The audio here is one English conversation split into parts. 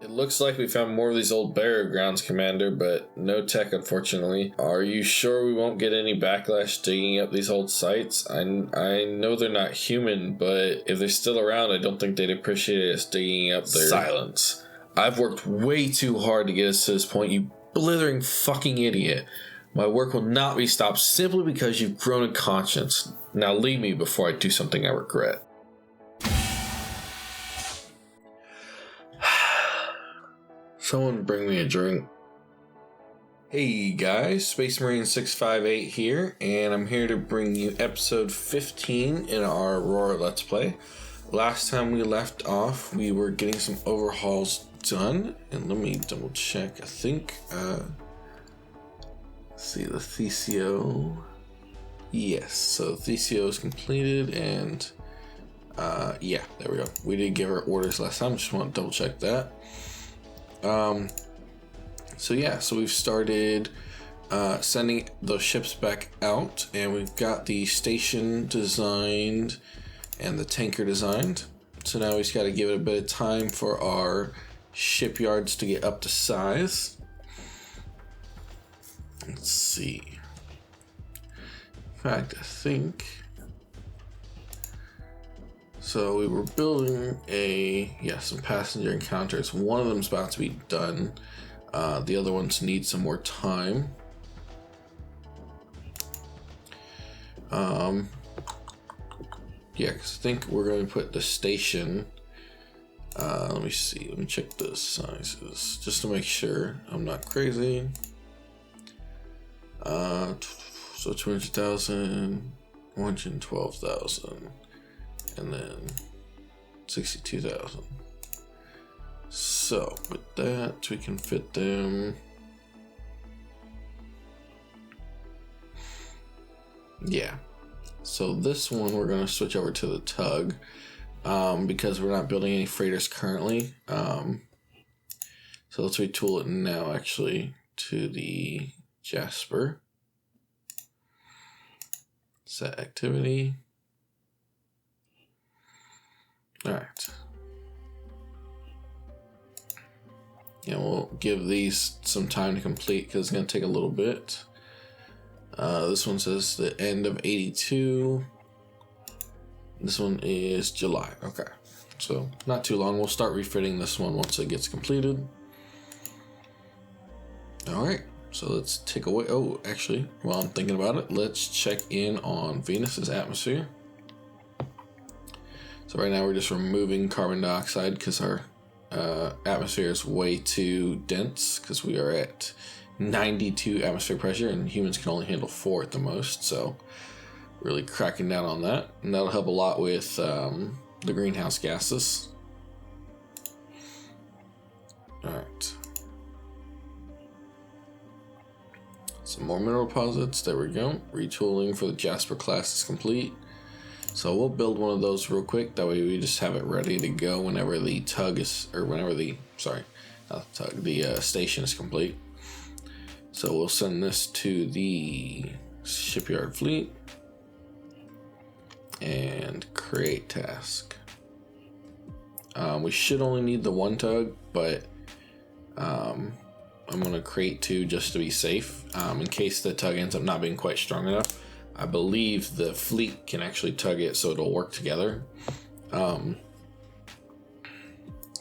It looks like we found more of these old burial grounds, Commander, but no tech, unfortunately. Are you sure we won't get any backlash digging up these old sites? I know they're not human, but if they're still around, I don't think they'd appreciate us digging up their... Silence. I've worked way too hard to get us to this point, you blithering fucking idiot. My work will not be stopped simply because you've grown a conscience. Now leave me before I do something I regret. Someone bring me a drink. Hey guys, Space Marine 658 here, and I'm here to bring you episode 15 in our Aurora Let's Play. Last time we left off, we were getting some overhauls done, and let me double check. I think, see the TCO. Yes, so TCO is completed, and yeah, there we go. We did give our orders last time, just want to double check that. So yeah, so we've started sending those ships back out, and we've got the station designed and the tanker designed. So now we just got to give it a bit of time for our shipyards to get up to size. Let's see. In fact, I think... So we were building some passenger encounters. One of them's about to be done. The other ones need some more time. Yeah, because I think we're going to put the station. Let me see. Let me check the sizes just to make sure I'm not crazy. So 200,000, 112,000. And then 62,000. So with that, we can fit them. Yeah. So this one, we're going to switch over to the tug because we're not building any freighters currently. So let's retool it now, actually, to the Jasper. Set activity. All right. And we'll give these some time to complete because it's going to take a little bit. This one says the end of 82. This one is July. Okay. So not too long. We'll start refitting this one once it gets completed. All right. So let's take away. Oh, actually, while I'm thinking about it, let's check in on Venus's atmosphere. So right now we're just removing carbon dioxide because our atmosphere is way too dense because we are at 92 atmosphere pressure and humans can only handle 4 at the most. So really cracking down on that. And that'll help a lot with the greenhouse gases. All right. Some more mineral deposits. There we go. Retooling for the Jasper class is complete. So we'll build one of those real quick. That way we just have it ready to go whenever the tug is, or whenever the, sorry, not the tug, the station is complete. So we'll send this to the shipyard fleet and create task. We should only need the one tug, but I'm going to create 2 just to be safe in case the tug ends up not being quite strong enough. I believe the fleet can actually tug it so it'll work together.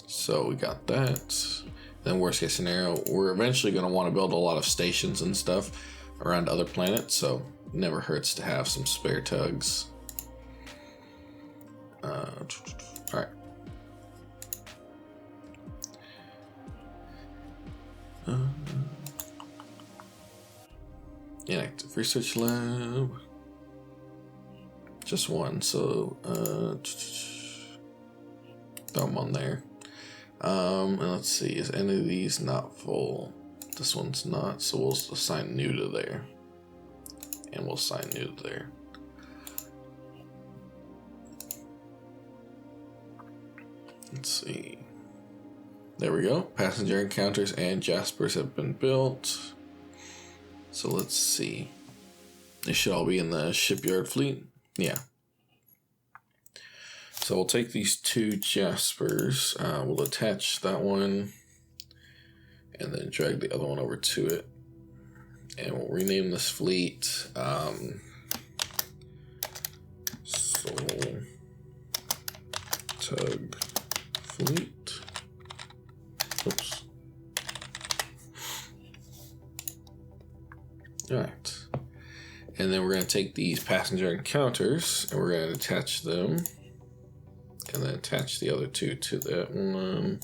So we got that. Then worst case scenario, we're eventually going to want to build a lot of stations and stuff around other planets, so it never hurts to have some spare tugs. Alright. Inactive research lab. Just one, so throw them on there. And let's see, is any of these not full? This one's not, so we'll assign new to there. And we'll assign new to there. Let's see. There we go. Passenger encounters and Jaspers have been built. So let's see. They should all be in the shipyard fleet. Yeah. So we'll take these 2 Jaspers. We'll attach that one. and then drag the other one over to it. And we'll rename this fleet Soul Tug Fleet. Oops. Alright. And then we're going to take these passenger encounters and we're going to attach them. And then attach the other two to that one.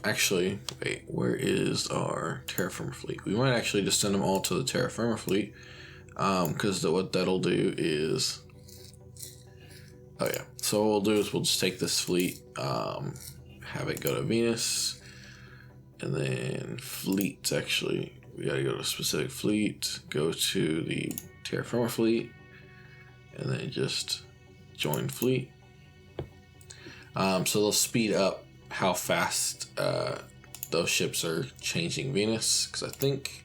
Actually, wait, where is our terraformer fleet? We might actually just send them all to the terraformer fleet. Because what that'll do is... Oh yeah, so what we'll do is we'll just take this fleet, have it go to Venus, and then fleet, actually, we gotta go to a specific fleet, go to the terraformer fleet, and then just join fleet. So they'll speed up how fast those ships are changing Venus, because I think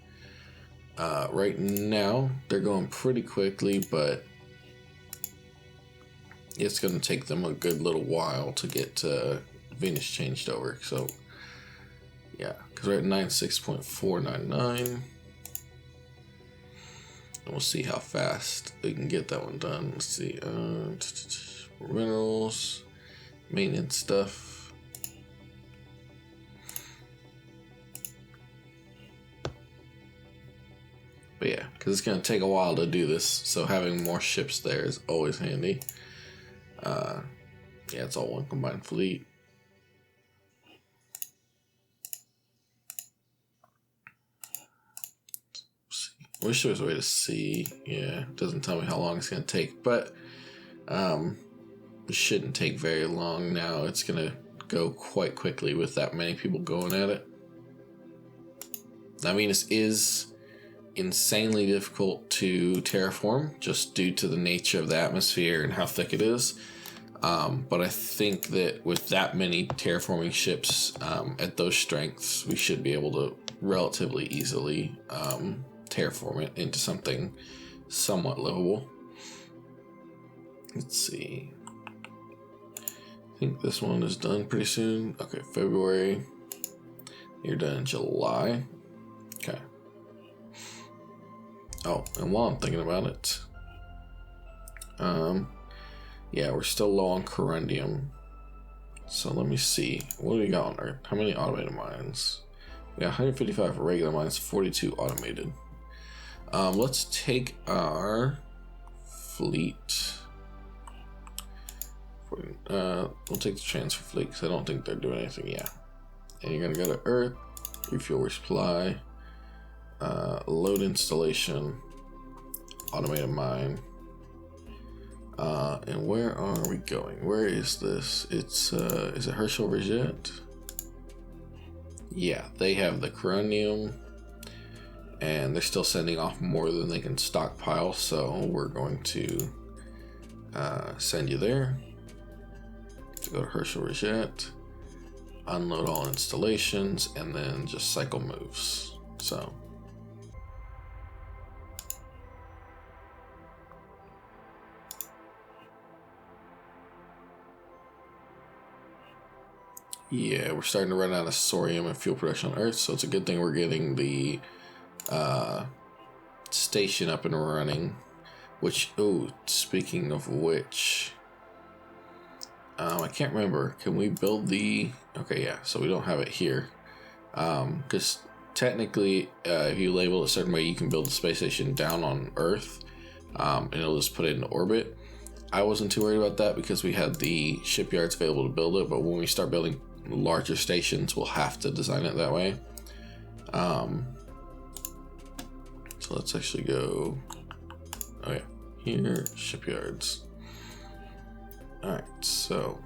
right now they're going pretty quickly, but it's going to take them a good little while to get Venus changed over. So yeah, because we're at 96.499, and we'll see how fast we can get that one done. Let's see, rentals, maintenance stuff. But yeah, because it's going to take a while to do this, so having more ships there is always handy. Yeah, it's all one combined fleet. Wish there was a way to see. Yeah, it doesn't tell me how long it's going to take, but it shouldn't take very long now. It's going to go quite quickly with that many people going at it. I mean, this is insanely difficult to terraform just due to the nature of the atmosphere and how thick it is. But I think that with that many terraforming ships at those strengths, we should be able to relatively easily terraform it into something somewhat livable. Let's see. I think this one is done pretty soon. Okay, February. You're done in July. Okay. Oh, and while I'm thinking about it, yeah, we're still low on corundium. So let me see. What do we got on Earth? How many automated mines? We got 155 regular mines, 42 automated. Let's take our fleet. We'll take the transfer fleet because I don't think they're doing anything yet. And you're gonna go to Earth, refuel resupply, load installation, automated mine. And where are we going? Where is this? It's is it Herschel Rejet? Yeah, they have the corundium, and they're still sending off more than they can stockpile, so we're going to send you there to go to Herschel Rejet, unload all installations, and then just cycle moves. So yeah, we're starting to run out of sorium and fuel production on Earth, so it's a good thing we're getting the station up and running. Which, oh, speaking of which, I can't remember. Can we build the... Okay, yeah, so we don't have it here. Because technically, if you label it a certain way, you can build the space station down on Earth, and it'll just put it in orbit. I wasn't too worried about that because we had the shipyards available to build it, but when we start building larger stations, we'll have to design it that way. So let's actually go, oh yeah, here, shipyards. Alright, so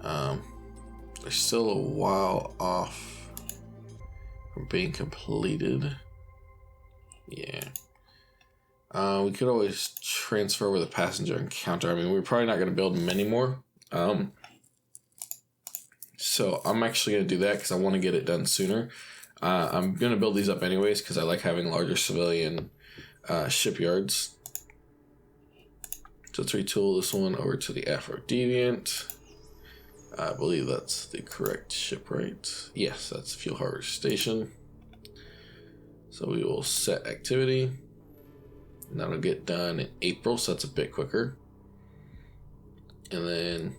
they're still a while off from being completed. Yeah. We could always transfer over the passenger encounter. I mean, we're probably not going to build many more. So I'm actually going to do that because I want to get it done sooner. I'm going to build these up anyways because I like having larger civilian shipyards. So let's retool this one over to the Afro Deviant. I believe that's the correct ship, right? Yes, that's fuel harvest station. So we will set activity. And that'll get done in April, so that's a bit quicker. And then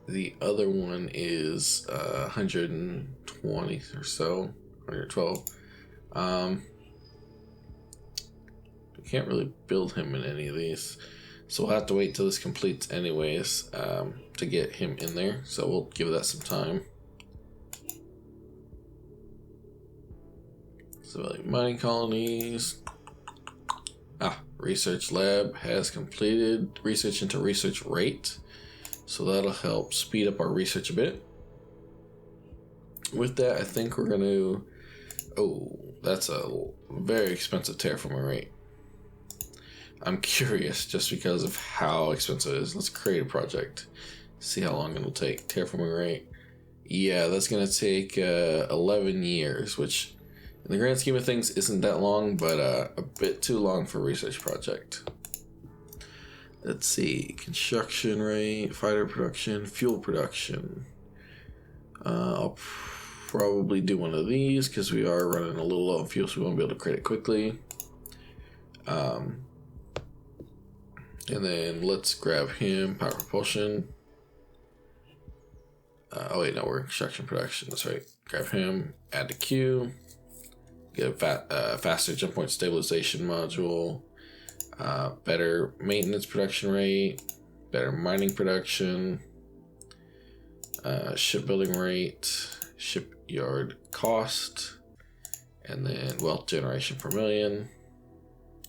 the other one is 120 or so, 112. We can't really build him in any of these, so we'll have to wait till this completes anyways to get him in there. So we'll give that some time. Civilian mining colonies. Research lab has completed research into research rate. So that'll help speed up our research a bit. With that, I think we're going to... Oh, that's a very expensive terraforming rate. I'm curious just because of how expensive it is. Let's create a project. See how long it'll take. Terraforming rate. Yeah, that's going to take 11 years, which in the grand scheme of things isn't that long, but a bit too long for a research project. Let's see, construction rate, fighter production, fuel production. I'll probably do one of these because we are running a little low on fuel, so we won't be able to create it quickly. And then let's grab him, power propulsion. Oh wait, no, we're in construction production, that's right. Grab him, add to queue, get a faster jump point stabilization module. Better maintenance production rate, better mining production, shipbuilding rate, shipyard cost, and then wealth generation per million.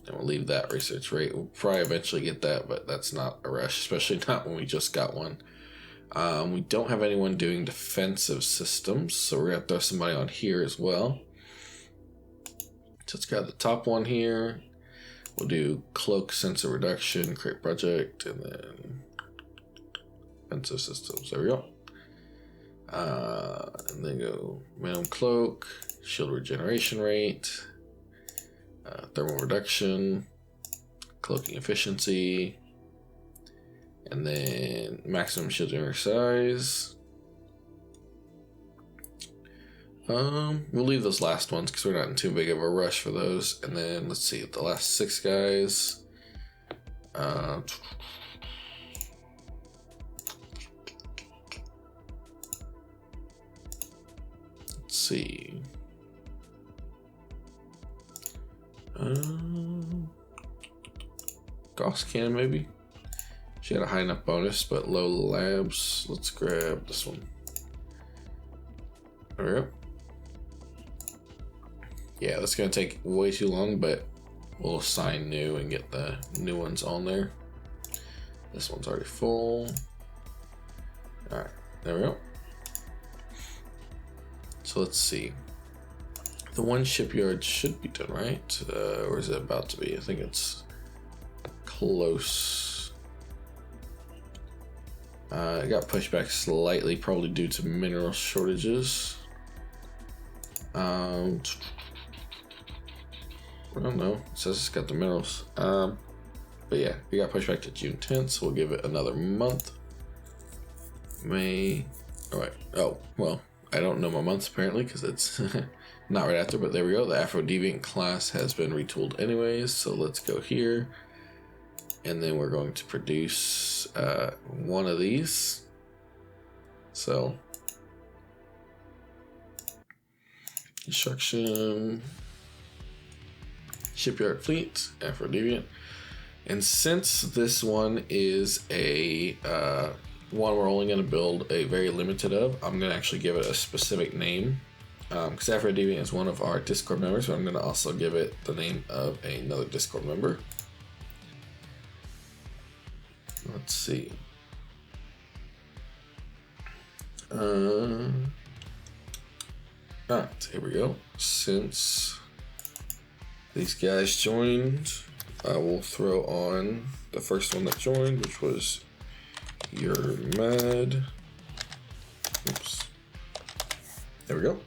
And we'll leave that research rate. We'll probably eventually get that, but that's not a rush, especially not when we just got one. We don't have anyone doing defensive systems, so we're going to throw somebody on here as well. So let's grab the top one here. We'll do cloak sensor reduction, create project, and then defensive systems. There we go. And then go minimum cloak, shield regeneration rate, thermal reduction, cloaking efficiency, and then maximum shield generator size. We'll leave those last ones because we're not in too big of a rush for those. And then let's see, the last 6 guys. Let's see. Gauss cannon maybe. She had a high enough bonus, but low labs. Let's grab this one. There we go. Yeah, that's gonna take way too long, but we'll assign new and get the new ones on there. This one's already full. Alright, there we go. So let's see. The one shipyard should be done, right? Or is it about to be? I think it's close. It got pushed back slightly, probably due to mineral shortages. I don't know. It says it's got the minerals. But yeah, we got pushed back to June 10th, so we'll give it another month. May. Alright. Oh, well, I don't know my months apparently because it's not right after, but there we go. The Afro Deviant class has been retooled anyways, so let's go here. And then we're going to produce one of these. So, construction. Shipyard fleet, Afro Deviant. And since this one is a one we're only going to build a very limited of, I'm going to actually give it a specific name. Because Afro Deviant is one of our Discord members, so I'm going to also give it the name of another Discord member. Let's see. Alright, here we go. Since these guys joined, I will throw on the first one that joined, which was You're Mad. Oops. There we go.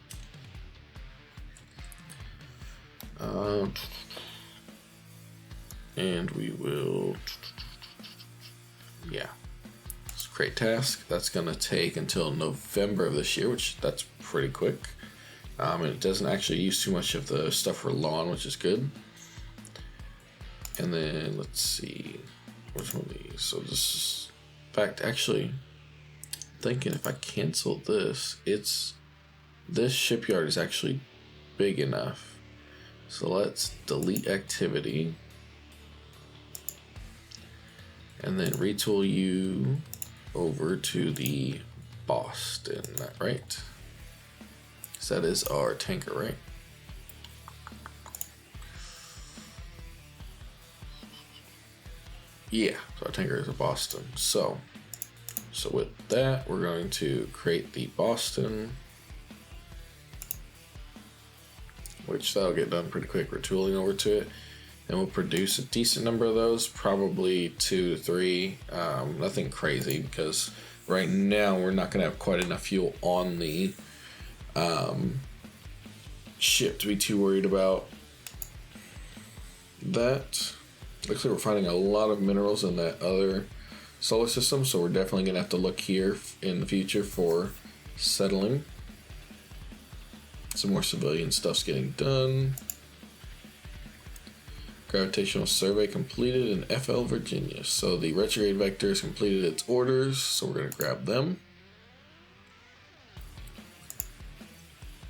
And we will yeah. Let's create task. That's gonna take until November of this year, which that's pretty quick. And it doesn't actually use too much of the stuff we're low on, which is good. And then let's see, which one of these? So this is, in fact, actually thinking if I cancel this, this shipyard is actually big enough. So let's delete activity and then retool you over to the Boston, right? So that is our tanker, right? Yeah, so our tanker is a Boston. So with that, we're going to create the Boston, which that'll get done pretty quick. We're tooling over to it, and we'll produce a decent number of those, probably 2 to 3. Nothing crazy, because right now we're not going to have quite enough fuel on the ship to be too worried about that. Looks like we're finding a lot of minerals in that other solar system, so we're definitely going to have to look here in the future for settling. Some more civilian stuff's getting done. Gravitational survey completed in FL Virginia. So the retrograde vector has completed its orders, so we're going to grab them.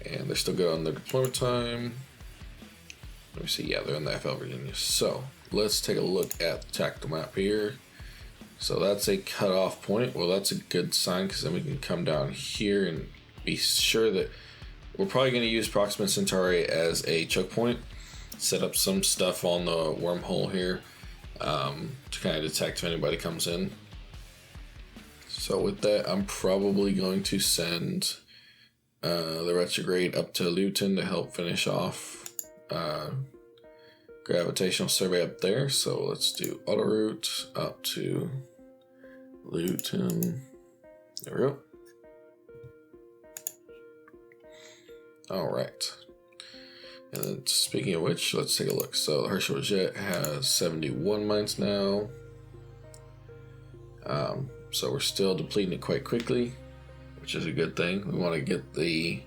And they're still good on their deployment time. Let me see, yeah, they're in the FL Virginia. So let's take a look at the tactical map here. So that's a cutoff point. Well, that's a good sign, because then we can come down here and be sure that we're probably going to use Proxima Centauri as a choke point. Set up some stuff on the wormhole here to kind of detect if anybody comes in. So with that, I'm probably going to send the retrograde up to Luton to help finish off gravitational survey up there. So let's do auto route up to Luton. There we go. All right. And then speaking of which, let's take a look. So Herschel Jet has 71 mines now. So we're still depleting it quite quickly, which is a good thing. We want to get the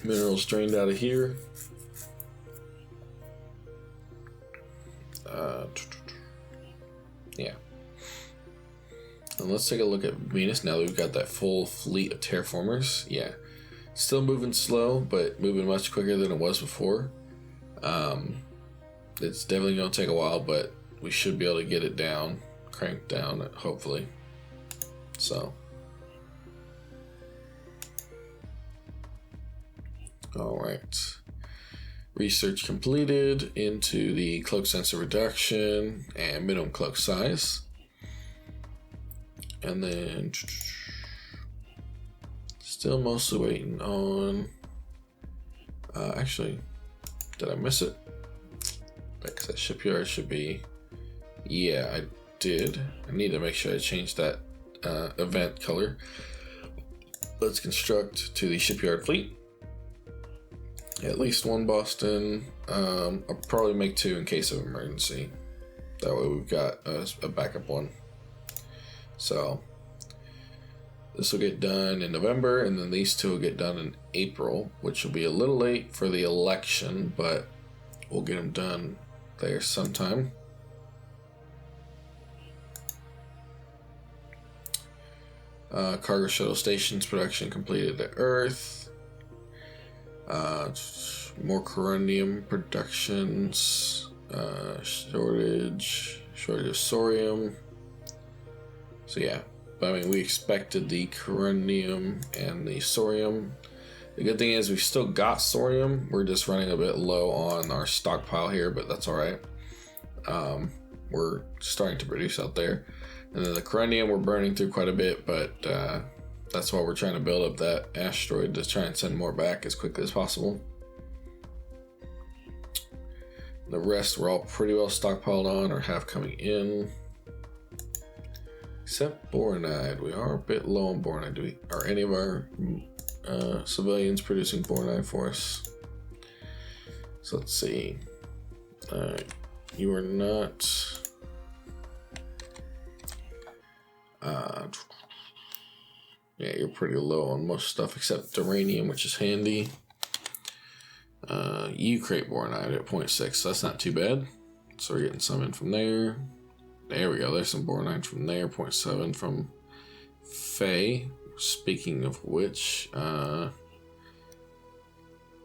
minerals drained out of here. Yeah. And let's take a look at Venus now that we've got that full fleet of terraformers. Yeah. Still moving slow, but moving much quicker than it was before. It's definitely going to take a while, but we should be able to get it down, cranked down, hopefully. So. All right. Research completed into the cloak sensor reduction and minimum cloak size. And then still mostly waiting on actually, did I miss it? Because that shipyard should be, yeah, I did. I need to make sure I change that event color. Let's construct to the shipyard fleet. At least one Boston. I'll probably make 2 in case of emergency. That way we've got a backup one. So this will get done in November, and then these 2 will get done in April, which will be a little late for the election, but we'll get them done there sometime. Cargo shuttle stations production completed at Earth. More corundum productions, shortage of thorium. So yeah, but I mean, we expected the corundum and the thorium. The good thing is we still got thorium. We're just running a bit low on our stockpile here, but that's all right. We're starting to produce out there, and then the corundum we're burning through quite a bit, but that's why we're trying to build up that asteroid to try and send more back as quickly as possible. The rest we're all pretty well stockpiled on or have coming in. Except boronite. We are a bit low on boronite. Are any of our civilians producing boronite for us? So let's see. You are not. Yeah, you're pretty low on most stuff except uranium, which is handy. You crate boronite at 0.6, so that's not too bad. So we're getting some in from there. There we go, there's some boronite from there, 0.7 from Faye. Speaking of which, oh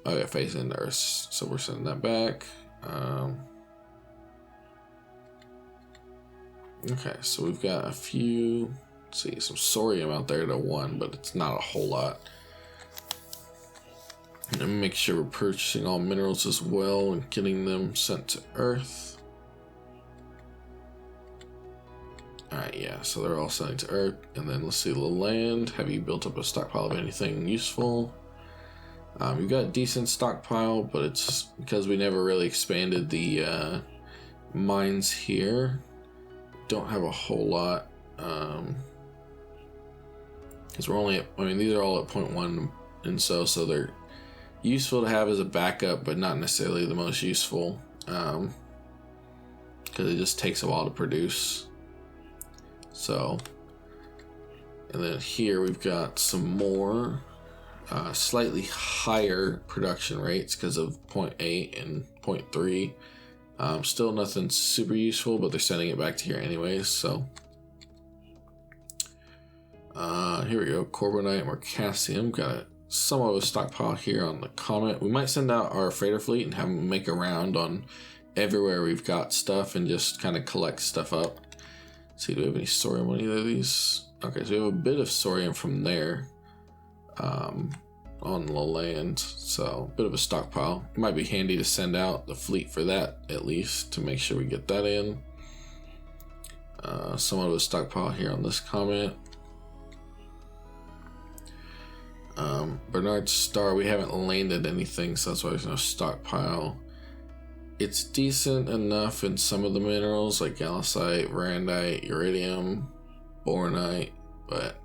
yeah, Faye's in Earth, so we're sending that back. Okay, so we've got a few, let's see, some sorium out there to 1, but it's not a whole lot. And make sure we're purchasing all minerals as well and getting them sent to Earth. Alright, yeah, so they're all sending to Earth. And then let's see, the land. Have you built up a stockpile of anything useful? We've got a decent stockpile, but it's because we never really expanded the mines here. Don't have a whole lot. Because we're only at, I mean, these are all at 0.1 and so they're useful to have as a backup, but not necessarily the most useful, because it just takes a while to produce. So, and then here we've got some more slightly higher production rates because of 0.8 and 0.3. Still nothing super useful, but they're sending it back to here anyways. So here we go, carbonite and Mercassium. Got somewhat of a stockpile here on the Comet. We might send out our freighter fleet and have them make a round on everywhere we've got stuff and just kind of collect stuff up. Let's see, do we have any sorium on either of these? Okay, so we have a bit of sorium from there on the land, so a bit of a stockpile. It might be handy to send out the fleet for that at least to make sure we get that in. Somewhat of a stockpile here on this Comet. Bernard Star, we haven't landed anything, so that's why there's no stockpile. It's decent enough in some of the minerals like gallacite, varandite, iridium, boronite, but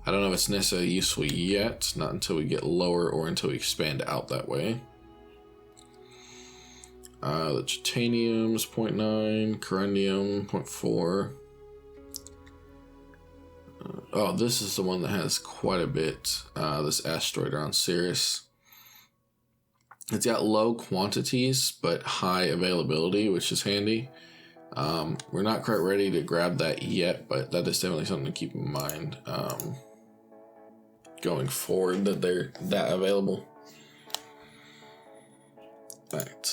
I don't know if it's necessarily useful yet, not until we get lower or until we expand out that way. The titanium's 0.9, corundum 0.4. Oh, this is the one that has quite a bit, this asteroid around Sirius. It's got low quantities, but high availability, which is handy. We're not quite ready to grab that yet, but that is definitely something to keep in mind going forward, that they're that available. Right.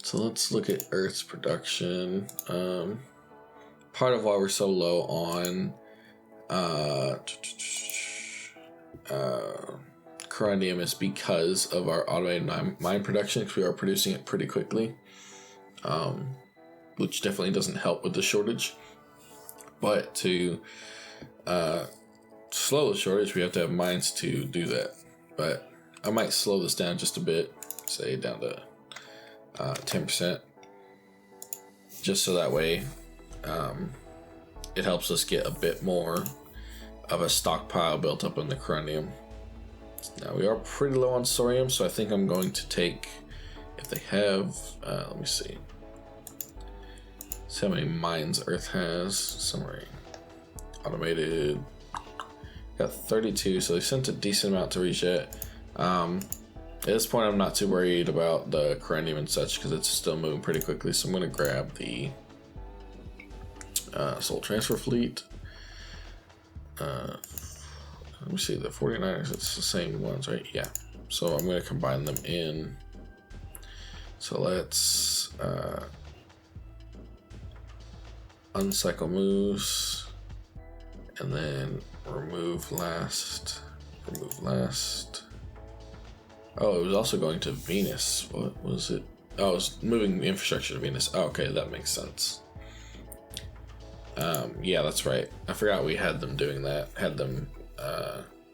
So let's look at Earth's production. Part of why we're so low on corundum is because of our automated mine production, because we are producing it pretty quickly, which definitely doesn't help with the shortage. But to slow the shortage, we have to have mines to do that. But I might slow this down just a bit, say down to 10%, just so that way it helps us get a bit more of a stockpile built up in the corundum. Now we are pretty low on sorium, so I think I'm going to take, if they have, let me see how many mines Earth has. Summary, automated, got 32, so they sent a decent amount to rejet. At this point I'm not too worried about the corundum and such because it's still moving pretty quickly, so I'm going to grab the Soul Transfer Fleet. Let me see, the 49ers, it's the same ones, right? Yeah. So I'm going to combine them in. So let's uncycle moves, and then remove last. Oh, it was also going to Venus. What was it? Oh, it was moving the infrastructure to Venus. Oh, okay, that makes sense. Yeah, that's right. I forgot we had them doing that. Had them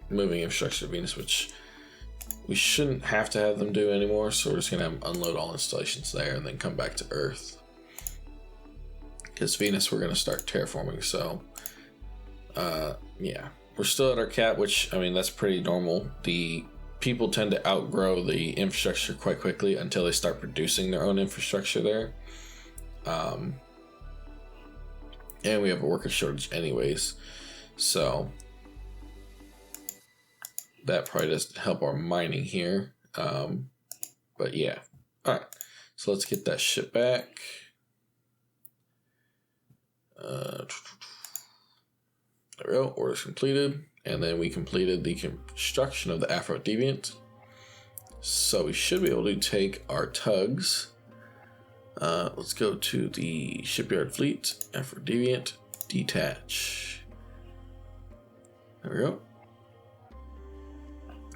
moving infrastructure to Venus, which we shouldn't have to have them do anymore. So we're just gonna have them unload all installations there and then come back to Earth. Because Venus, we're gonna start terraforming. So, yeah, we're still at our cap, which I mean that's pretty normal. The people tend to outgrow the infrastructure quite quickly until they start producing their own infrastructure there. And we have a worker shortage anyways. So that probably doesn't help our mining here. But yeah. Alright. So let's get that ship back. There we go. Orders completed. And then we completed the construction of the Afro Deviant. So we should be able to take our tugs. Let's go to the shipyard fleet. Afro Deviant. Detach. There we go.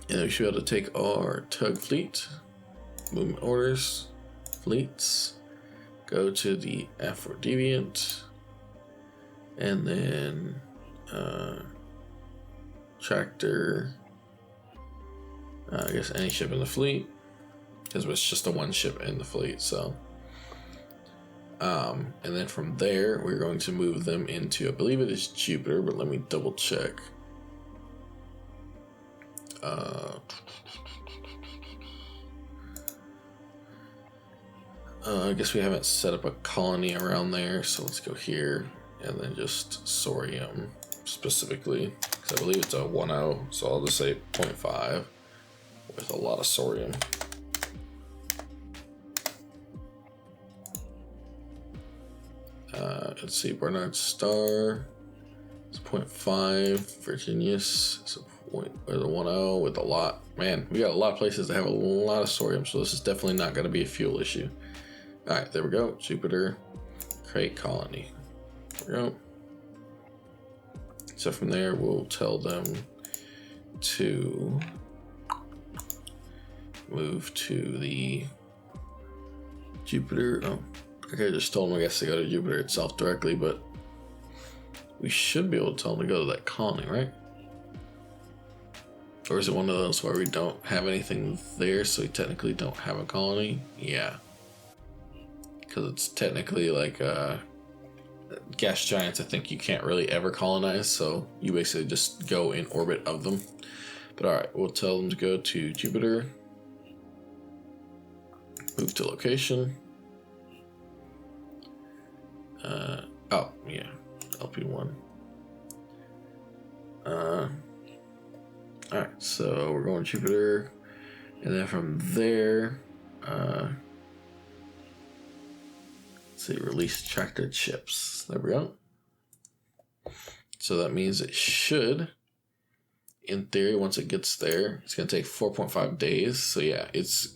And then we should be able to take our tug fleet. Movement orders. Fleets. Go to the Afro Deviant. And then tractor. I guess any ship in the fleet, because it's just the one ship in the fleet. So, and then from there we're going to move them into, I believe it is Jupiter, but let me double check. I guess we haven't set up a colony around there, so let's go here and then just Sorium specifically, because I believe it's a 1.0, so I'll just say 0.5 with a lot of Sorium. Let's see, Barnard Star is 0.5, Virginius is a 1.0 with a lot. Man, we got a lot of places that have a lot of Sorium, so this is definitely not going to be a fuel issue. Alright, there we go. Jupiter, create colony. There we go. So from there, we'll tell them to move to the Jupiter. Oh, okay, I just told them, I guess, to go to Jupiter itself directly, but we should be able to tell them to go to that colony, right? Or is it one of those where we don't have anything there, so we technically don't have a colony? Yeah. Because it's technically like gas giants, I think you can't really ever colonize, so you basically just go in orbit of them. But alright, we'll tell them to go to Jupiter. Move to location. Oh, yeah. LP1. Alright, so we're going to Jupiter. And then from there, let's see, release tractor chips. There we go. So that means it should, in theory, once it gets there, it's going to take 4.5 days. So yeah, it's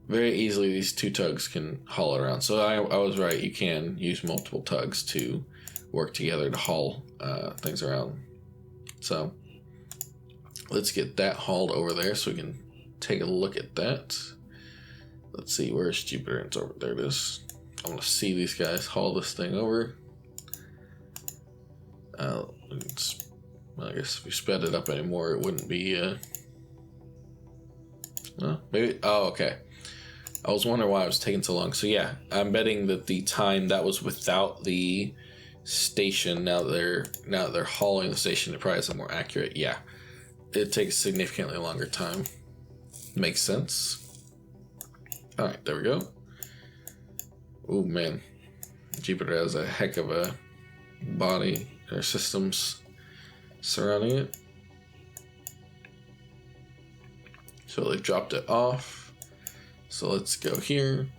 very easily these two tugs can haul it around. So I was right. You can use multiple tugs to work together to haul things around. So let's get that hauled over there so we can take a look at that. Let's see, where's Jupiter? It's over there. It is. I want to see these guys haul this thing over. Well, I guess if we sped it up anymore, it wouldn't be. Well, maybe. Oh, okay. I was wondering why it was taking so long. So yeah, I'm betting that the time that was without the station, now that they're hauling the station, it probably is more accurate. Yeah, it takes significantly longer time. Makes sense. All right, there we go. Oh man, Jupiter has a heck of a body or systems surrounding it. So they dropped it off. So let's go here.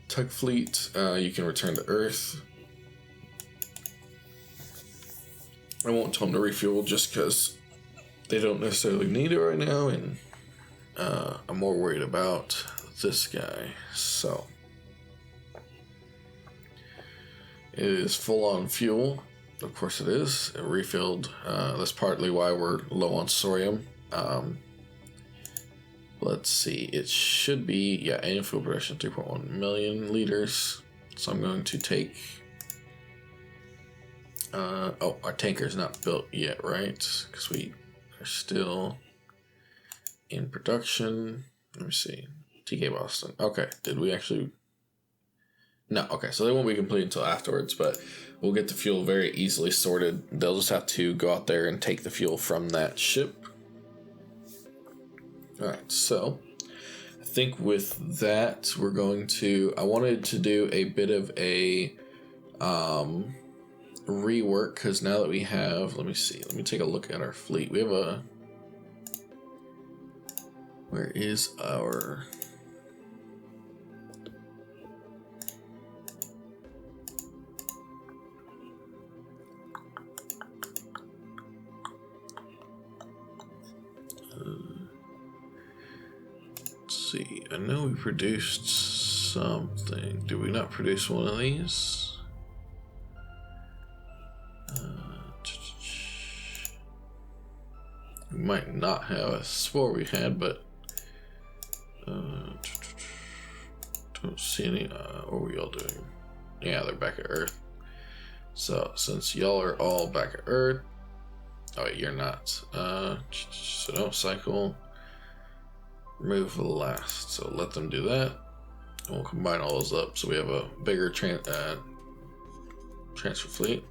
Tug fleet, you can return to Earth. I won't tell them to refuel just because they don't necessarily need it right now, and I'm more worried about this guy. So it is full on fuel. Of course it is. It refilled. That's partly why we're low on Sorium. Let's see. It should be, yeah, annual fuel production 3.1 million liters. So I'm going to take. Oh, our tanker is not built yet, right? Because we are still in production. Let me see. TK Boston. Okay. Did we actually? No. Okay. So they won't be complete until afterwards, but we'll get the fuel very easily sorted. They'll just have to go out there and take the fuel from that ship. All right. So I think with that, we're going to. I wanted to do a bit of a rework, because now that we have, let me take a look at our fleet. We have a, where is our, let's see, I know we produced something. Did we not produce one of these? We might not have. I swore we had, but don't see any. What are we all doing? Yeah, they're back at Earth. So since y'all are all back at Earth, oh wait, you're not. So don't cycle. Remove the last. So let them do that. And we'll combine all those up so we have a bigger transfer fleet.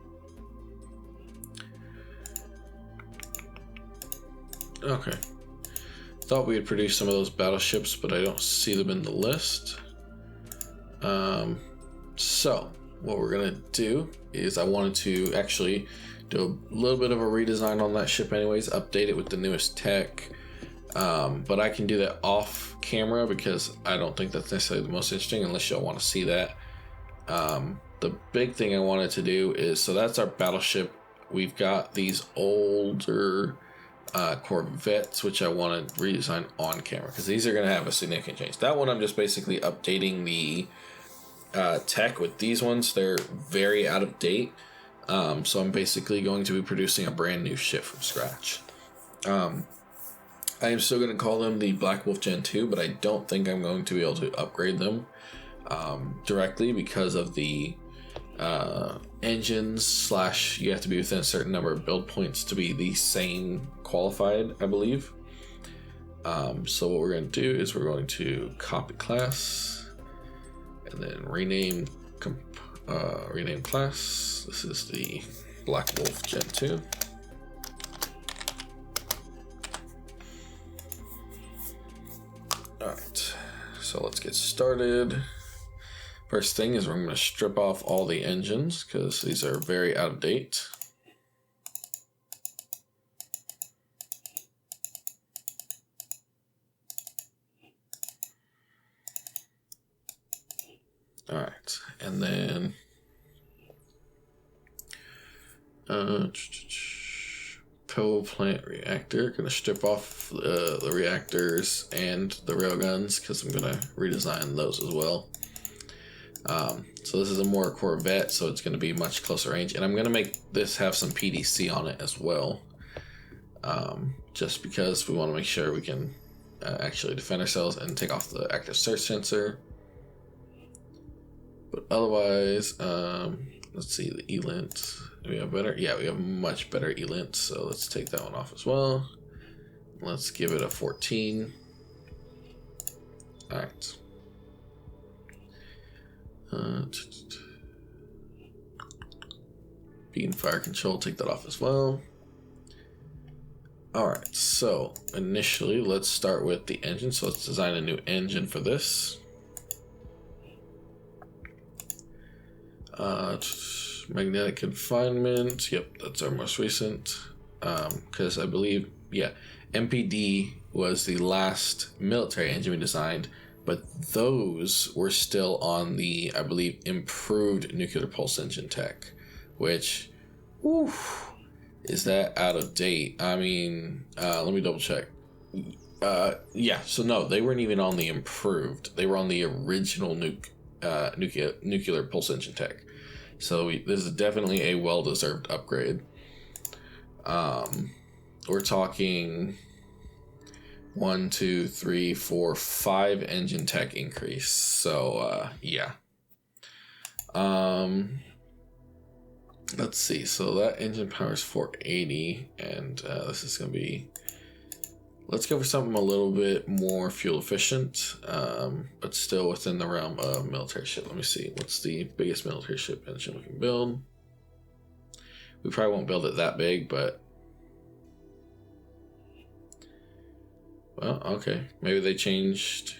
Okay. Thought we had produced some of those battleships, but I don't see them in the list. So what we're gonna do is I wanted to actually do a little bit of a redesign on that ship anyways, update it with the newest tech. But I can do that off camera because I don't think that's necessarily the most interesting unless y'all want to see that. The big thing I wanted to do is, so that's our battleship. We've got these older corvettes, which I want to redesign on camera because these are going to have a significant change. That one I'm just basically updating the tech with these ones. They're very out of date. So I'm basically going to be producing a brand new ship from scratch. I am still going to call them the Black Wolf Gen 2, but I don't think I'm going to be able to upgrade them directly because of the engines / you have to be within a certain number of build points to be the same qualified, I believe. So what we're going to do is we're going to copy class and then rename class. This is the Black Wolf Gen 2. Alright, so let's get started. First thing is we're going to strip off all the engines because these are very out of date. Alright, and then power plant reactor. Going to strip off the reactors and the railguns because I'm going to redesign those as well. So this is a more corvette, so it's going to be much closer range, and I'm going to make this have some PDC on it as well, just because we want to make sure we can actually defend ourselves and take off the active search sensor. But otherwise, let's see, the ELINT. Do we have better? Yeah, we have much better ELINT, so let's take that one off as well. Let's give it a 14. All right. Beam fire control, take that off as well. Alright, so initially let's start with the engine. So let's design a new engine for this. Magnetic confinement, yep, that's our most recent. Because I believe, yeah, MPD was the last military engine we designed, but those were still on the, I believe, improved nuclear pulse engine tech, which, whew, is that out of date? I mean, let me double check. Yeah, so no, they weren't even on the improved. They were on the original nuclear pulse engine tech. So this is definitely a well-deserved upgrade. We're talking 1, 2, 3, 4, 5 engine tech increase. So yeah. Let's see. So that engine power is 480, and this is gonna be. Let's go for something a little bit more fuel efficient, but still within the realm of military ship. Let me see. What's the biggest military ship engine we can build? We probably won't build it that big, but. Well, okay. Maybe they changed.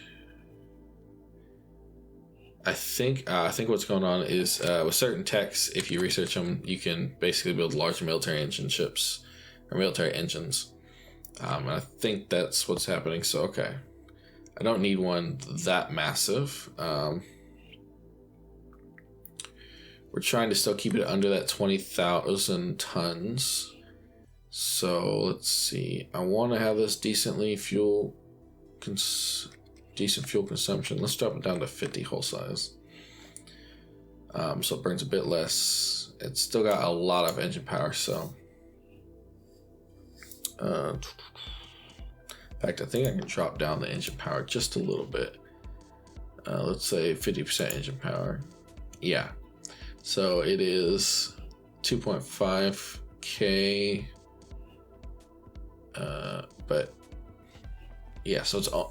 I think what's going on is with certain techs, if you research them, you can basically build large military engine ships or military engines. And I think that's what's happening. So okay, I don't need one that massive. We're trying to still keep it under that 20,000 tons. So let's see. I want to have this decent fuel consumption. Let's drop it down to 50 hull size. So it burns a bit less. It's still got a lot of engine power. So, in fact, I think I can drop down the engine power just a little bit. Let's say 50% engine power. Yeah. So it is 2.5K. But yeah, so it's a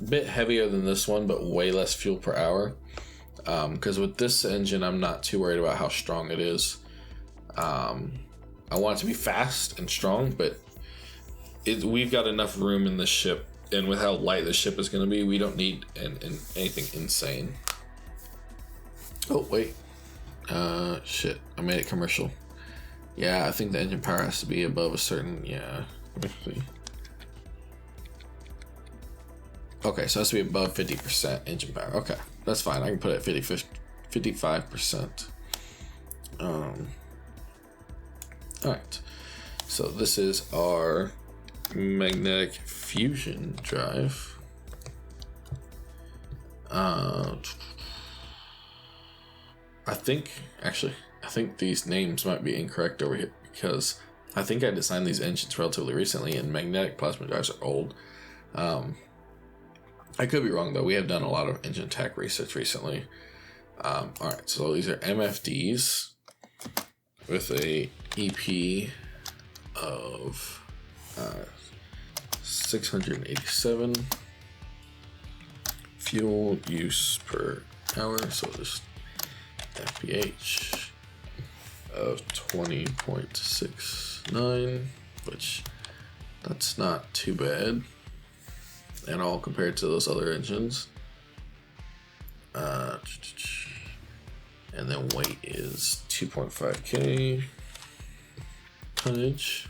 bit heavier than this one, but way less fuel per hour. Because with this engine, I'm not too worried about how strong it is. I want it to be fast and strong, but we've got enough room in the ship, and with how light the ship is going to be, we don't need anything insane. Oh wait, shit! I made it commercial. Yeah, I think the engine power has to be above a certain. Yeah, let me see. Okay, so it has to be above 50% engine power. Okay, that's fine. I can put it at 55%. Alright, so this is our magnetic fusion drive. I think these names might be incorrect over here, because I think I designed these engines relatively recently, and magnetic plasma drives are old. I could be wrong though. We have done a lot of engine tech research recently. Alright, so these are MFDs with a EP of 687 fuel use per hour, so just FPH of 20.69, which that's not too bad at all compared to those other engines. And then weight is 2.5K tonnage.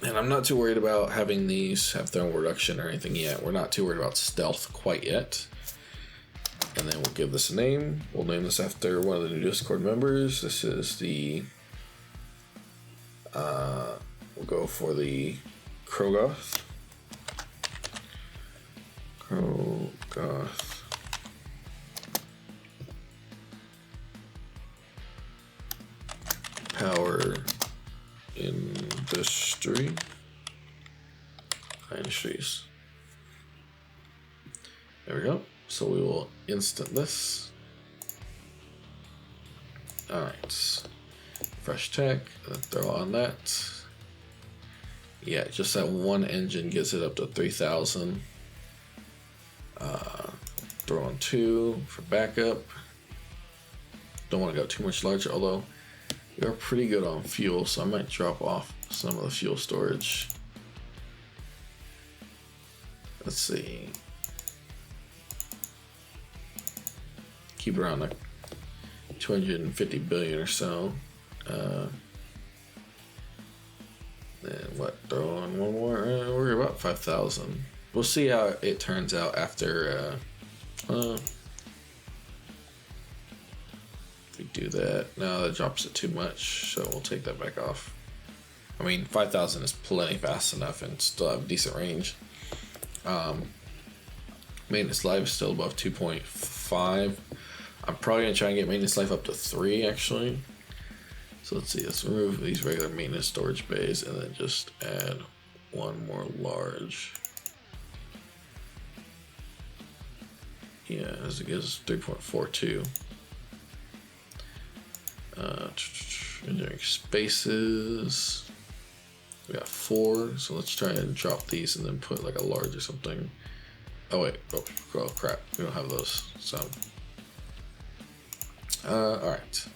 And I'm not too worried about having these have thermal reduction or anything yet. We're not too worried about stealth quite yet. And then we'll give this a name. We'll name this after one of the new Discord members. This is the we'll go for the Krogoth. Power Industries. There we go. So we will instant this. Alright. Fresh tech. Throw on that. Yeah, just that one engine gets it up to 3,000. Throw on 2 for backup. Don't want to go too much larger, although we are pretty good on fuel, so I might drop off some of the fuel storage. Let's see. Keep it around like 250 billion or so. Then what? Throw on one more. We're about 5,000. We'll see how it turns out after. If we do that, no, that drops it too much, so we'll take that back off. I mean, 5,000 is plenty fast enough and still have decent range. Maintenance life is still above 2.5. I'm probably gonna try and get maintenance life up to 3 actually. So let's see, let's remove these regular maintenance storage bays and then just add one more large. Yeah, as it gives 3.42. Engineering spaces. We got 4, so let's try and drop these and then put like a large or something. Oh wait, oh crap, we don't have those. So, all right.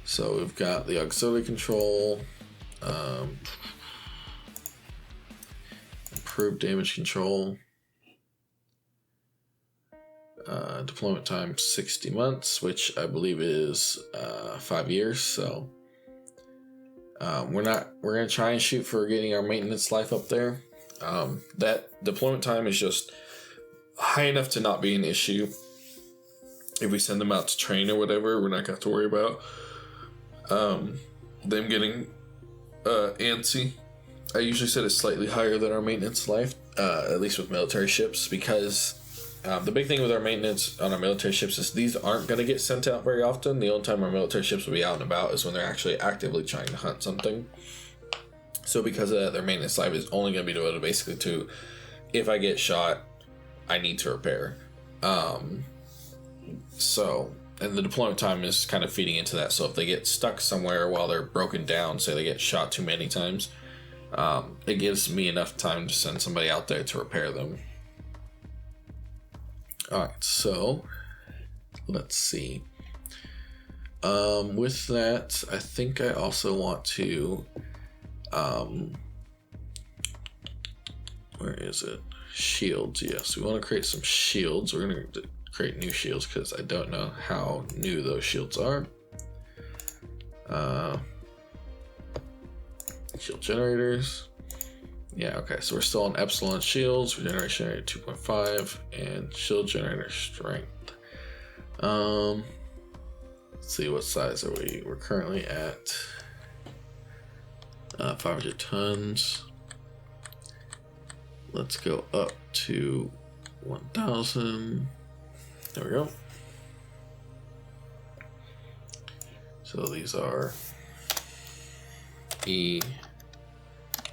So we've got the auxiliary control, improved damage control. Deployment time 60 months, which I believe is 5 years. So we're gonna try and shoot for getting our maintenance life up there. That deployment time is just high enough to not be an issue. If we send them out to train or whatever, we're not gonna have to worry about them getting antsy. I usually set it slightly higher than our maintenance life, at least with military ships, because the big thing with our maintenance on our military ships is these aren't going to get sent out very often. The only time our military ships will be out and about is when they're actually actively trying to hunt something. So because of that, their maintenance life is only going to be devoted basically to, if I get shot, I need to repair. And the deployment time is kind of feeding into that. So if they get stuck somewhere while they're broken down, say they get shot too many times, it gives me enough time to send somebody out there to repair them. Alright, so let's see. With that, I think I also want to where is it? Shields, yes. We want to create some shields. We're going to create new shields because I don't know how new those shields are. Shield generators. Yeah, okay, so we're still on Epsilon shields, regeneration rate 2.5, and shield generator strength. Let's see, what size are we? We're currently at 500 tons. Let's go up to 1,000. There we go. So these are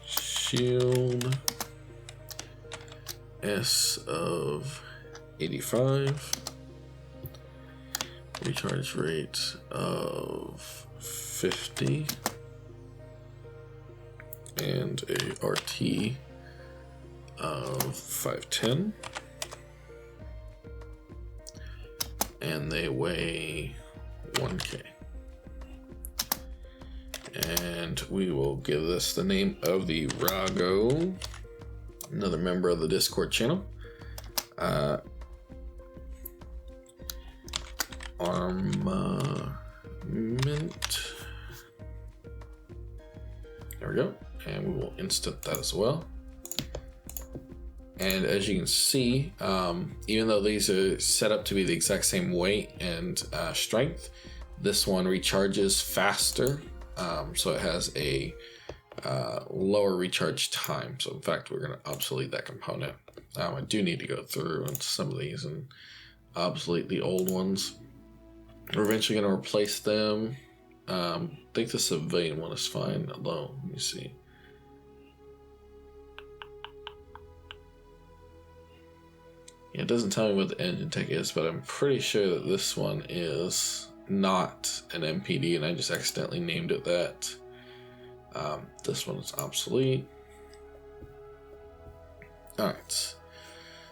shield S of 85, recharge rate of 50, and a RT of 510, and they weigh 1K. And we will give this the name of the Rago, another member of the Discord channel. Armament. There we go. And we will instant that as well. And as you can see, even though these are set up to be the exact same weight and strength, this one recharges faster. So it has a lower recharge time. So in fact, we're going to obsolete that component. I do need to go through into some of these and obsolete the old ones. We're eventually going to replace them. I think the civilian one is fine alone. Let me see. Yeah, it doesn't tell me what the engine tech is, but I'm pretty sure that this one is not an MPD, and I just accidentally named it that. This one is obsolete. Alright,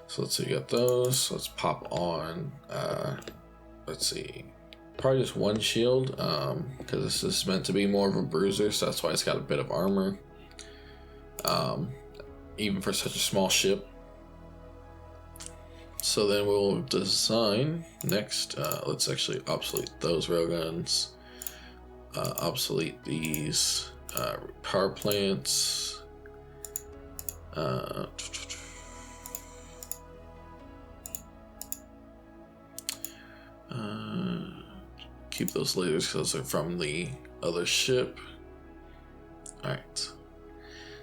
so let's see, you got those. So let's pop on, let's see, probably just one shield, because this is meant to be more of a bruiser, so that's why it's got a bit of armor, even for such a small ship. So then we'll design next, let's actually obsolete those railguns, obsolete these power plants, keep those lasers because they're from the other ship. Alright.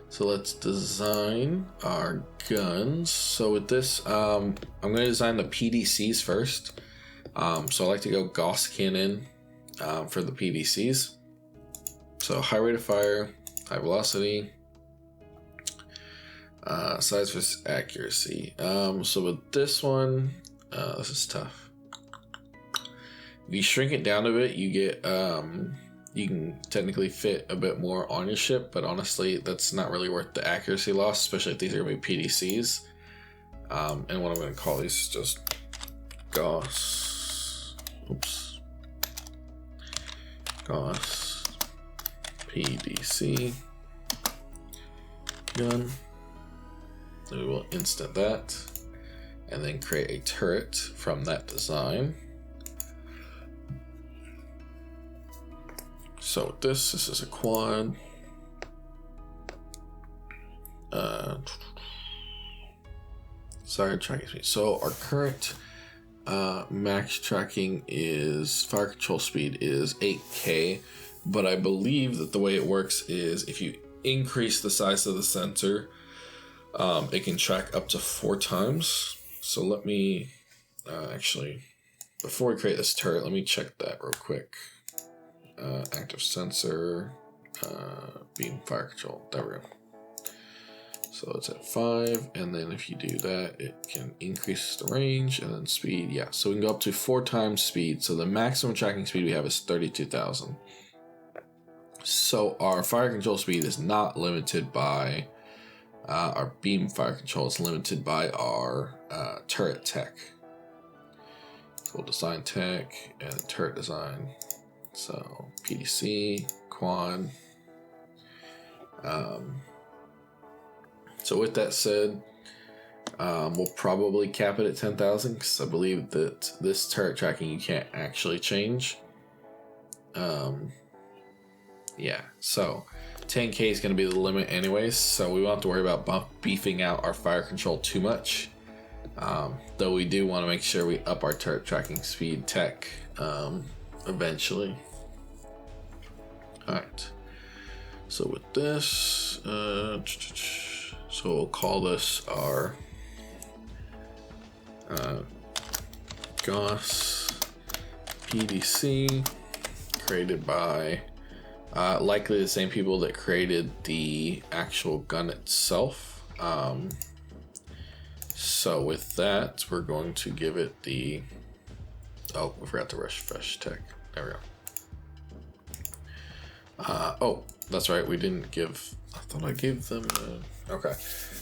So let's design our guns. So with this, I'm going to design the PDCs first. So I like to go Gauss cannon for the PDCs. So high rate of fire, high velocity, size versus accuracy. So with this one, this is tough. If you shrink it down a bit, you get you can technically fit a bit more on your ship, but honestly, that's not really worth the accuracy loss, especially if these are going to be PDCs. And what I'm going to call these is just Gauss. Oops. Gauss PDC gun. We will instant that and then create a turret from that design. So with this is a quad. Sorry, tracking speed. So our current max tracking is fire control speed is 8K, but I believe that the way it works is if you increase the size of the sensor, it can track up to 4 times. So let me actually, before we create this turret, let me check that real quick. Active sensor, beam fire control. There we go. So it's at 5, and then if you do that, it can increase the range and then speed. Yeah, so we can go up to 4 times speed. So the maximum tracking speed we have is 32,000. So our fire control speed is not limited by our beam fire control. It's limited by our turret tech. So we'll design tech and turret design. So PDC, quad. So with that said, we'll probably cap it at 10,000 because I believe that this turret tracking you can't actually change. Yeah, so 10K is going to be the limit anyways, so we won't have to worry about beefing out our fire control too much. Though we do want to make sure we up our turret tracking speed tech eventually. Alright, so with this, so we'll call this our Gauss PDC, created by likely the same people that created the actual gun itself. So with that, we're going to give it the, oh, we forgot to refresh tech. There we go. Oh, that's right, we didn't give, I thought I gave them okay,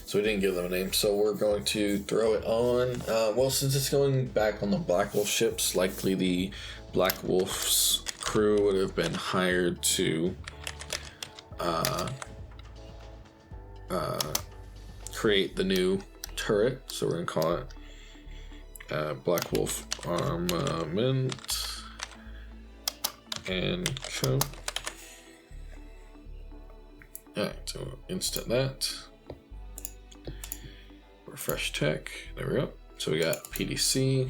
so we didn't give them a name, so we're going to throw it on. Well, since it's going back on the Black Wolf ships, likely the Black Wolf's crew would have been hired to create the new turret, so we're going to call it Black Wolf Armament and Co. Alright, so instant that. Refresh tech. There we go. So we got PDC.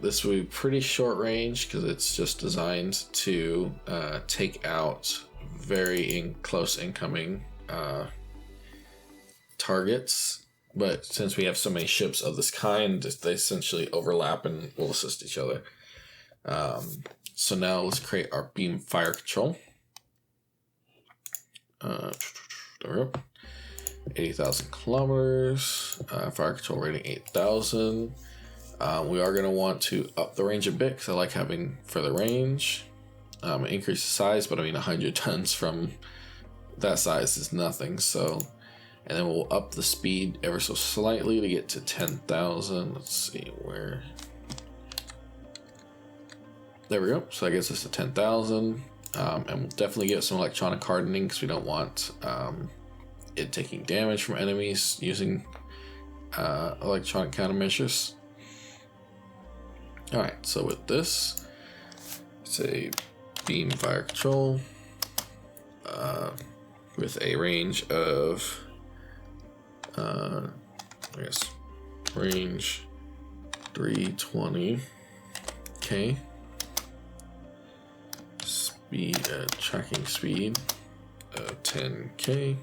This will be pretty short range because it's just designed to take out very close incoming targets. But since we have so many ships of this kind, they essentially overlap and will assist each other. So now let's create our beam fire control. There we go. 80,000 kilometers. Fire control rating 8,000. We are going to want to up the range a bit because I like having further range. Increase the size, but I mean 100 tons from that size is nothing. So, and then we'll up the speed ever so slightly to get to 10,000. Let's see where. There we go. So that gets us to 10,000. And we'll definitely get some electronic hardening because we don't want it taking damage from enemies using electronic countermeasures. Alright, so with this, it's a beam fire control with a range of, I guess, range 320K. Speed, tracking speed of 10K.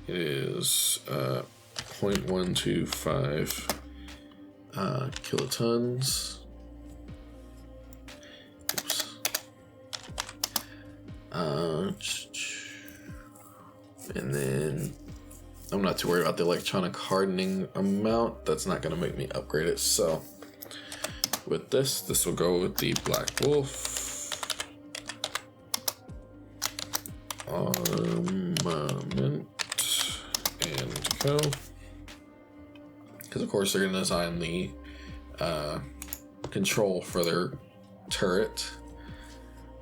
It is 0.125 kilotons. Oops. And then I'm not too worried about the electronic hardening amount. That's not going to make me upgrade it. So with this will go with the Black Wolf Armament and Co. Because of course they're going to design the control for their turret.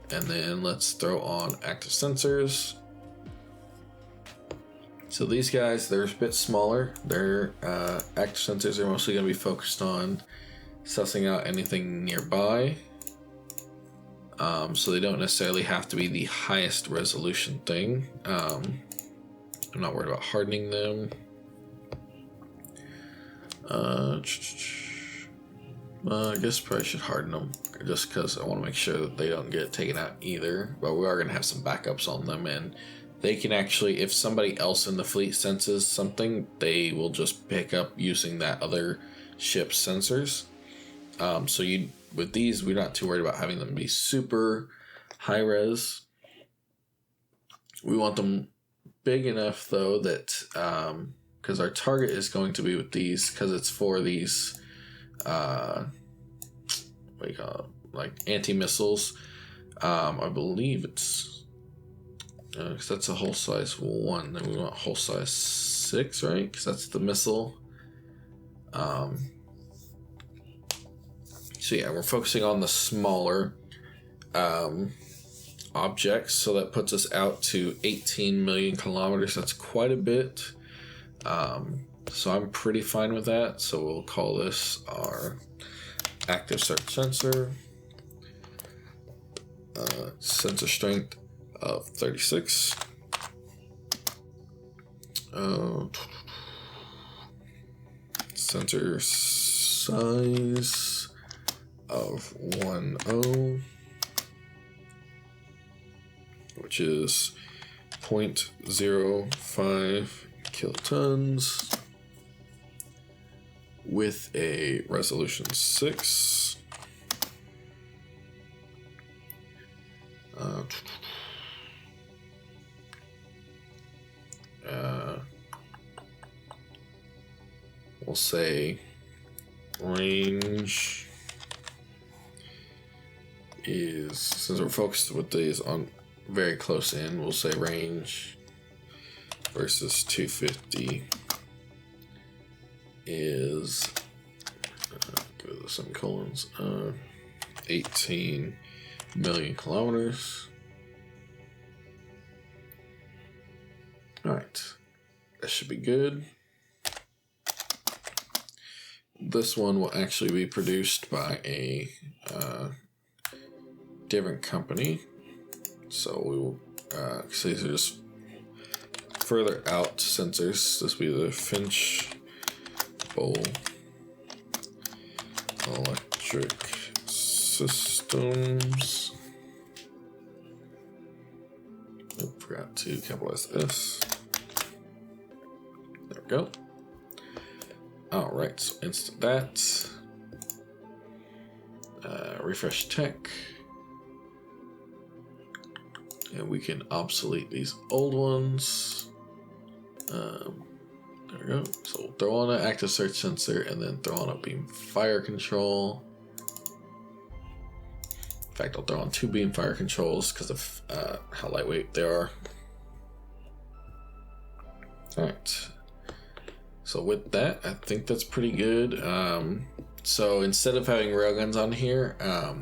And then let's throw on active sensors. So these guys, they're a bit smaller. Their active sensors are mostly going to be focused on sussing out anything nearby. So they don't necessarily have to be the highest resolution thing. I'm not worried about hardening them. I guess probably should harden them just because I want to make sure that they don't get taken out either. But we are going to have some backups on them, and they can actually, if somebody else in the fleet senses something, they will just pick up using that other ship's sensors. So with these, we're not too worried about having them be super high res. We want them big enough though that because our target is going to be with these, because it's for these what do you call it, like anti-missiles. I believe it's because that's a hull size 1, then we want hull size 6, right? Because that's the missile. So yeah, we're focusing on the smaller objects, so that puts us out to 18 million kilometers. That's quite a bit. So I'm pretty fine with that. So we'll call this our active search sensor. Sensor strength of 36. Sensor size of 10, which is 0.05 kilotons, with a resolution 6. We'll say range is, since we're focused with these on very close in, we'll say range versus 250 is give it the semicolons, 18 million kilometers. All right, that should be good. This one will actually be produced by a different company, so we will so these are just further out sensors. This will be the Finch Bowl Electric Systems. Oh, forgot to capitalize this. There we go. Alright, so instant that. Refresh tech. And we can obsolete these old ones. There we go. So we'll throw on an active search sensor and then throw on a beam fire control. In fact, I'll throw on 2 beam fire controls because of how lightweight they are. Alright. So with that, I think that's pretty good. So instead of having railguns on here,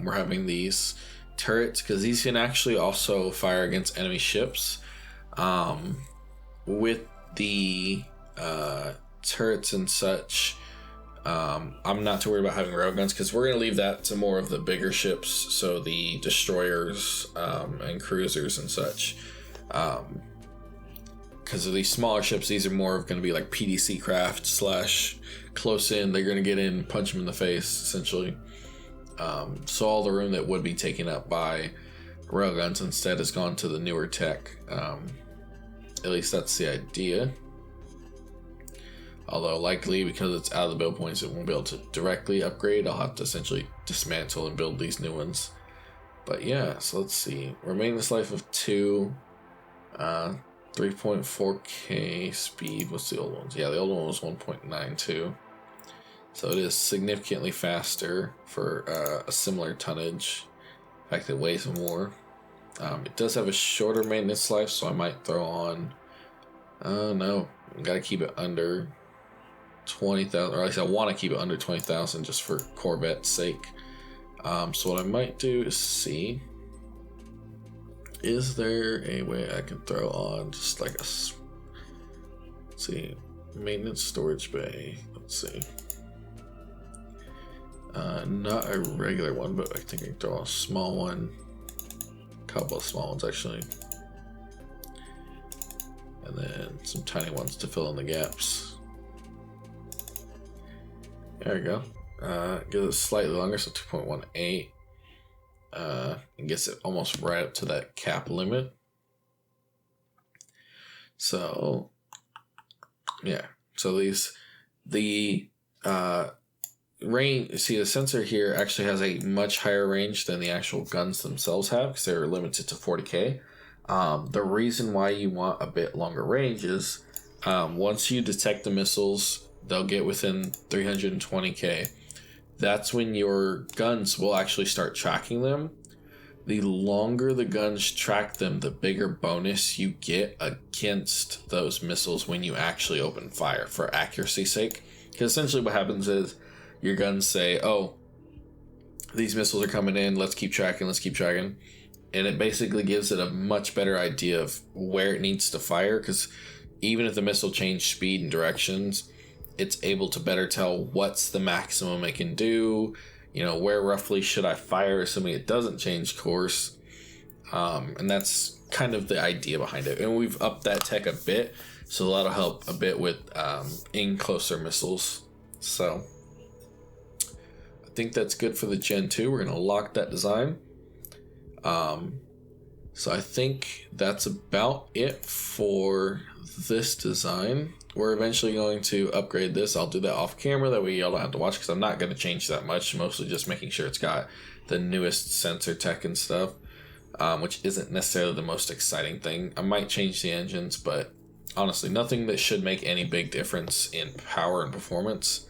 we're having these turrets, because these can actually also fire against enemy ships. With the turrets and such, I'm not too worried about having railguns, because we're going to leave that to more of the bigger ships, so the destroyers and cruisers and such. Because of these smaller ships, these are more going to be like PDC craft / close in. They're going to get in, punch them in the face, essentially. So all the room that would be taken up by railguns instead has gone to the newer tech. At least that's the idea. Although likely, because it's out of the build points, it won't be able to directly upgrade. I'll have to essentially dismantle and build these new ones. But yeah, so let's see. Maintenance life of 2. 3.4k speed. What's the old ones? Yeah, the old one was 1.92. So it is significantly faster for a similar tonnage. In fact, it weighs more. It does have a shorter maintenance life, so I might throw on... no, I gotta keep it under 20,000, or at least I want to keep it under 20,000 just for Corvette's sake. So what I might do is see... is there a way I can throw on just like let's see, maintenance storage bay? Let's see. Not a regular one, but I think I can throw a small one. A couple of small ones actually. And then some tiny ones to fill in the gaps. There we go. Gives it slightly longer, so 2.18. And gets it almost right up to that cap limit. So, yeah. So the range, see the sensor here actually has a much higher range than the actual guns themselves have because they're limited to 40k. The reason why you want a bit longer range is once you detect the missiles, they'll get within 320k. That's when your guns will actually start tracking them. The longer the guns track them, the bigger bonus you get against those missiles when you actually open fire for accuracy's sake. Because essentially what happens is your guns say, oh, these missiles are coming in, let's keep tracking. And it basically gives it a much better idea of where it needs to fire, because even if the missile changed speed and directions, it's able to better tell what's the maximum it can do, where roughly should I fire assuming it doesn't change course. And that's kind of the idea behind it. And we've upped that tech a bit, so that'll help a bit with in closer missiles. So I think that's good for the Gen 2. We're going to lock that design. So I think that's about it for this design. We're eventually going to upgrade this. I'll do that off camera, that way y'all don't have to watch, because I'm not going to change that much, mostly just making sure it's got the newest sensor tech and stuff, which isn't necessarily the most exciting thing. I might change the engines, but honestly, nothing that should make any big difference in power and performance.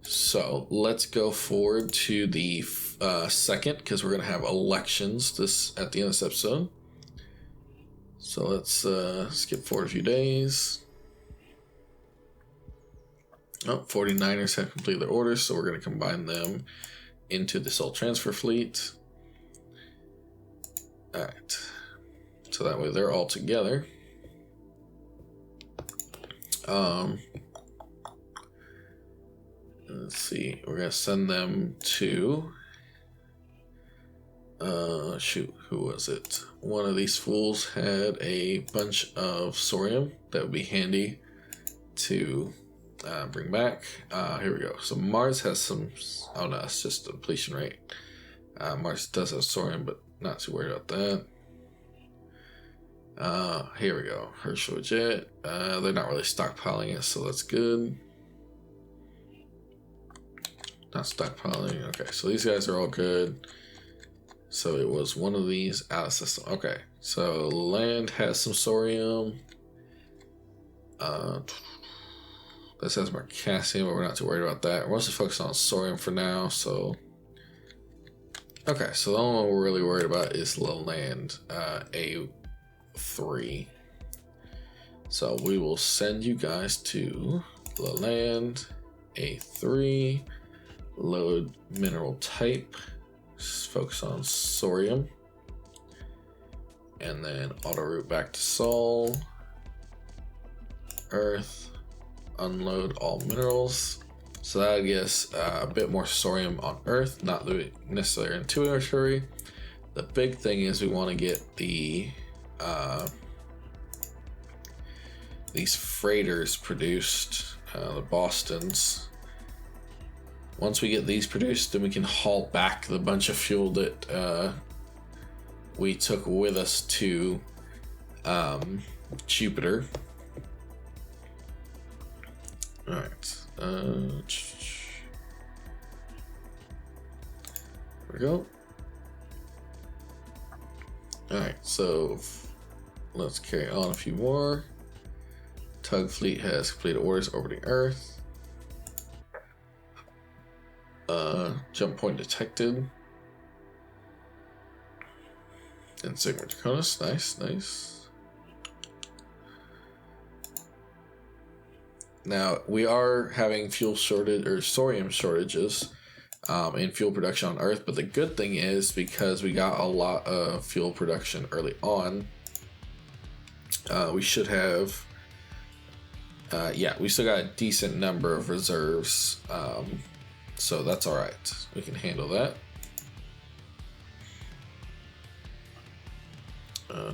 So let's go forward to the second, because we're going to have elections at the end of this episode. So let's skip forward a few days. 49ers have completed their orders, so we're going to combine them into this old transfer fleet. Alright. So that way they're all together. Let's see. We're going to send them to... who was it? One of these fools had a bunch of sorium that would be handy to bring back. Here we go. So Mars has some... Oh no, it's just the depletion rate. Mars does have sorium, but not too worried about that. Here we go. Herschel Jet. They're not really stockpiling it, so that's good. Not stockpiling. Okay, so these guys are all good. So it was one of these out of system. Okay, so land has some sorium. This has Marcassium, but we're not too worried about that. We're mostly focused on sorium for now. So okay, so the only one we're really worried about is Land A3. So we will send you guys to Land A3. Load mineral type. Focus on sorium, and then auto route back to Sol. Earth, unload all minerals. So that gives a bit more sorium on Earth, not necessarily into inventory. The big thing is we want to get the these freighters produced, the Bostons. Once we get these produced, then we can haul back the bunch of fuel that we took with us to Jupiter. Alright. There we go. Alright, so let's carry on a few more. Tug fleet has completed orders orbiting Earth. Jump point detected. And Sigma Draconis, nice. Now we are having fuel shortage or sorium shortages. in fuel production on Earth. But the good thing is, because we got a lot of fuel production early on, we should have, we still got a decent number of reserves. So that's all right. We can handle that.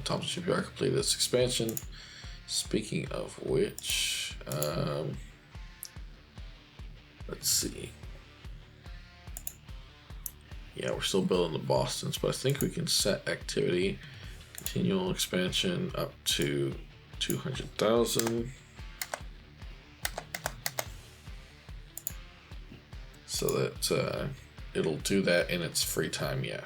Thompson Shipyard completed its expansion. Speaking of which, let's see. Yeah, we're still building the Bostons, but I think we can set activity continual expansion up to 200,000. So that it'll do that in its free time, yeah.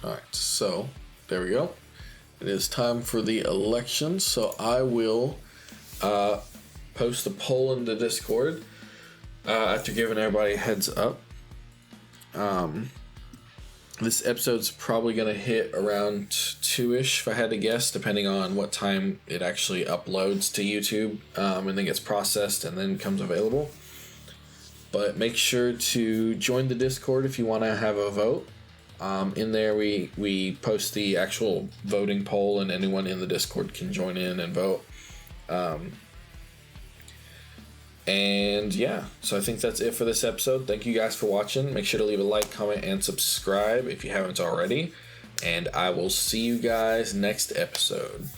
Alright, so there we go. It is time for the election, so I will post a poll in the Discord after giving everybody a heads up. This episode's probably going to hit around 2-ish, if I had to guess, depending on what time it actually uploads to YouTube and then gets processed and then comes available. But make sure to join the Discord if you want to have a vote. In there, we post the actual voting poll, and anyone in the Discord can join in and vote. And yeah, so I think that's it for this episode. Thank you guys for watching. Make sure to leave a like, comment, and subscribe if you haven't already. And I will see you guys next episode.